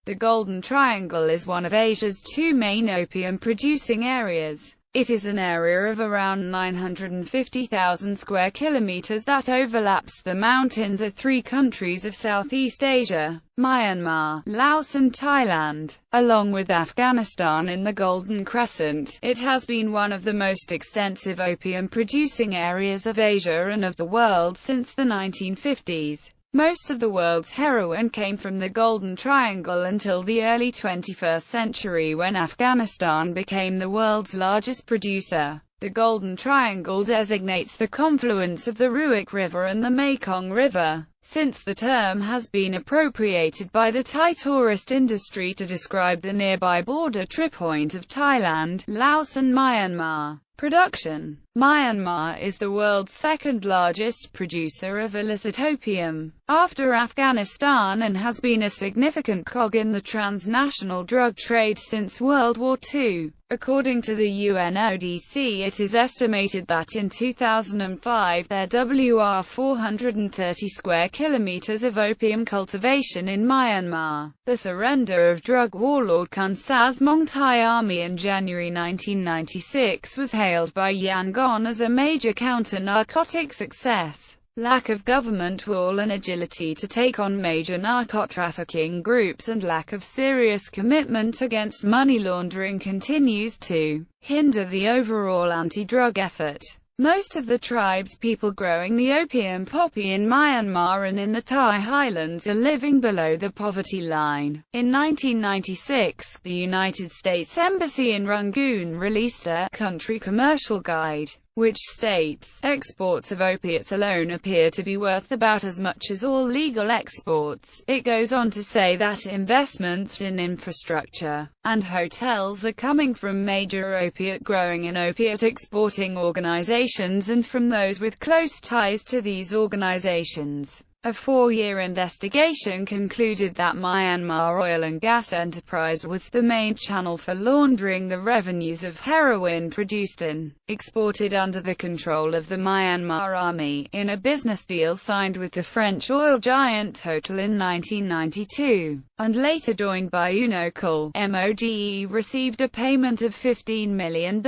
The Golden Triangle is one of Asia's two main opium-producing areas. It is an area of around 950,000 square kilometers that overlaps the mountains of three countries of Southeast Asia: Myanmar, Laos and Thailand. Along with Afghanistan in the Golden Crescent, it has been one of the most extensive opium-producing areas of Asia and of the world since the 1950s. Most of the world's heroin came from the Golden Triangle until the early 21st century, when Afghanistan became the world's largest producer. The Golden Triangle designates the confluence of the Ruak River and the Mekong River, since the term has been appropriated by the Thai tourist industry to describe the nearby border tripoint of Thailand, Laos and Myanmar. Production. Myanmar is the world's second-largest producer of illicit opium, after Afghanistan, and has been a significant cog in the transnational drug trade since World War II. According to the UNODC, it is estimated that in 2005 there were 430 square kilometers of opium cultivation in Myanmar. The surrender of drug warlord Kun Sas Mong Thai Army in January 1996 was hailed by Yangon as a major counter-narcotic success. Lack of government will and agility to take on major narco-trafficking groups and lack of serious commitment against money laundering continues to hinder the overall anti-drug effort. Most of the tribe's people growing the opium poppy in Myanmar and in the Thai highlands are living below the poverty line. In 1996, the United States Embassy in Rangoon released a country commercial guide, which states, exports of opiates alone appear to be worth about as much as all legal exports. It goes on to say that investments in infrastructure and hotels are coming from major opiate growing and opiate exporting organizations and from those with close ties to these organizations. A 4-year investigation concluded that Myanmar Oil and Gas Enterprise was the main channel for laundering the revenues of heroin produced and exported under the control of the Myanmar Army, in a business deal signed with the French oil giant Total in 1992, and later joined by Unocal. MOGE received a payment of $15 million.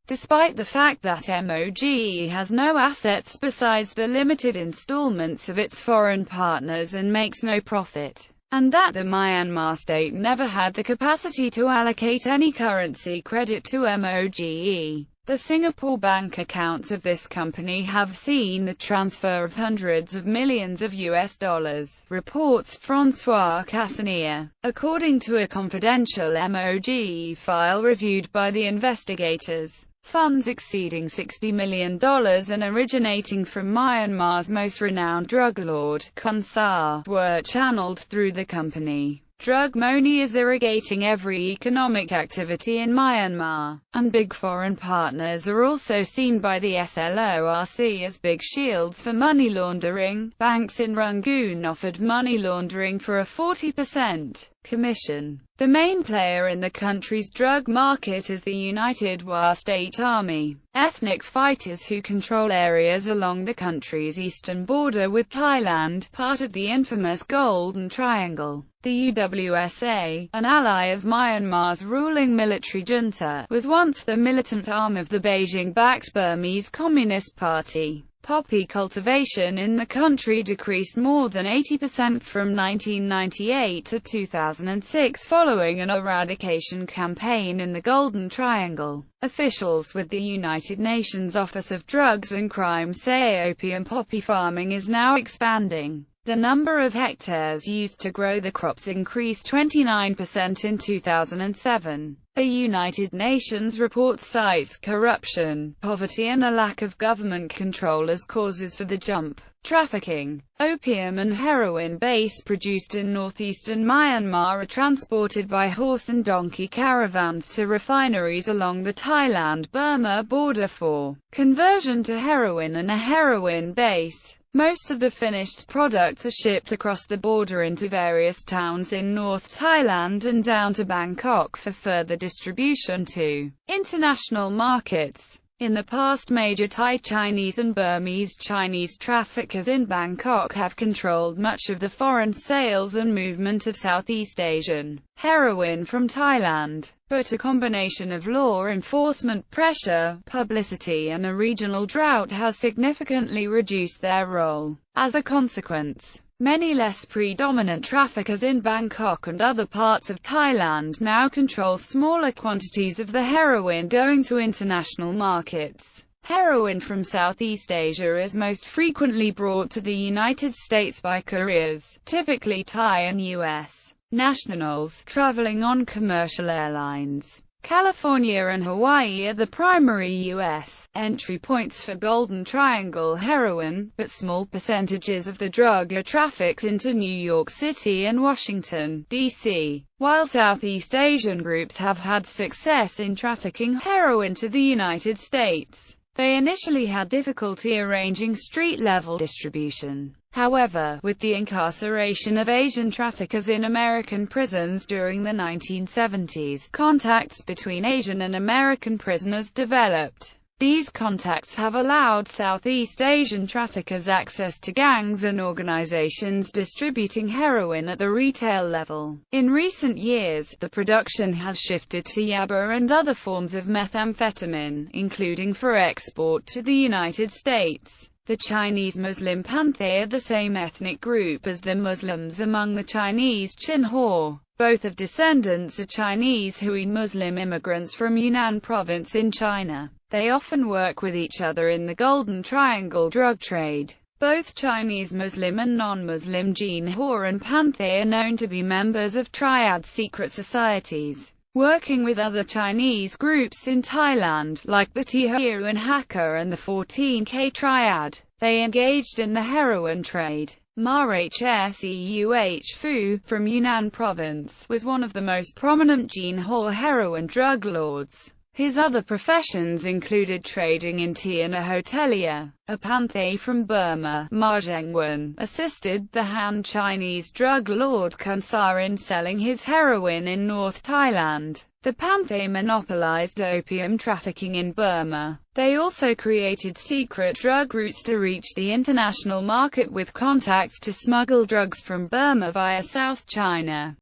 Despite the fact that MOGE has no assets besides the limited installments of its foreign partners and makes no profit, and that the Myanmar state never had the capacity to allocate any currency credit to MOGE. The Singapore bank accounts of this company have seen the transfer of hundreds of millions of US dollars, reports François Cassanier. According to a confidential MOGE file reviewed by the investigators, funds exceeding $60 million and originating from Myanmar's most renowned drug lord, Kun Sar, were channeled through the company. Drug money is irrigating every economic activity in Myanmar, and big foreign partners are also seen by the SLORC as big shields for money laundering. Banks in Rangoon offered money laundering for a 40% commission. The main player in the country's drug market is the United Wa State Army, ethnic fighters who control areas along the country's eastern border with Thailand, part of the infamous Golden Triangle. The UWSA, an ally of Myanmar's ruling military junta, was once the militant arm of the Beijing-backed Burmese Communist Party. Poppy cultivation in the country decreased more than 80% from 1998 to 2006 following an eradication campaign in the Golden Triangle. Officials with the United Nations Office of Drugs and Crime say opium poppy farming is now expanding. The number of hectares used to grow the crops increased 29% in 2007. A United Nations report cites corruption, poverty and a lack of government control as causes for the jump. Trafficking. Opium and heroin base produced in northeastern Myanmar are transported by horse and donkey caravans to refineries along the Thailand-Burma border for conversion to heroin and a heroin base. Most of the finished products are shipped across the border into various towns in North Thailand and down to Bangkok for further distribution to international markets. In the past, major Thai Chinese and Burmese Chinese traffickers in Bangkok have controlled much of the foreign sales and movement of Southeast Asian heroin from Thailand. But a combination of law enforcement pressure, publicity and a regional drought has significantly reduced their role. As a consequence, many less predominant traffickers in Bangkok and other parts of Thailand now control smaller quantities of the heroin going to international markets. Heroin from Southeast Asia is most frequently brought to the United States by couriers, typically Thai and U.S. nationals, traveling on commercial airlines. California and Hawaii are the primary U.S. entry points for Golden Triangle heroin, but small percentages of the drug are trafficked into New York City and Washington, D.C. While Southeast Asian groups have had success in trafficking heroin to the United States, they initially had difficulty arranging street-level distribution. However, with the incarceration of Asian traffickers in American prisons during the 1970s, contacts between Asian and American prisoners developed. These contacts have allowed Southeast Asian traffickers access to gangs and organizations distributing heroin at the retail level. In recent years, the production has shifted to yaba and other forms of methamphetamine, including for export to the United States. The Chinese Muslim Panthé are the same ethnic group as the Muslims among the Chinese Xinhua. Both of descendants are Chinese Hui Muslim immigrants from Yunnan province in China. They often work with each other in the Golden Triangle drug trade. Both Chinese Muslim and non-Muslim Xinhua and Panthé are known to be members of triad secret societies, working with other Chinese groups in Thailand, like the Tihoe and Hakka and the 14K Triad. They engaged in the heroin trade. Ma Hseuh Fu, from Yunnan province, was one of the most prominent Xinhua heroin drug lords. His other professions included trading in tea and a hotelier. A Panthé from Burma, Ma Zhengwen, assisted the Han Chinese drug lord Khansar in selling his heroin in North Thailand. The Panthé monopolized opium trafficking in Burma. They also created secret drug routes to reach the international market with contacts to smuggle drugs from Burma via South China.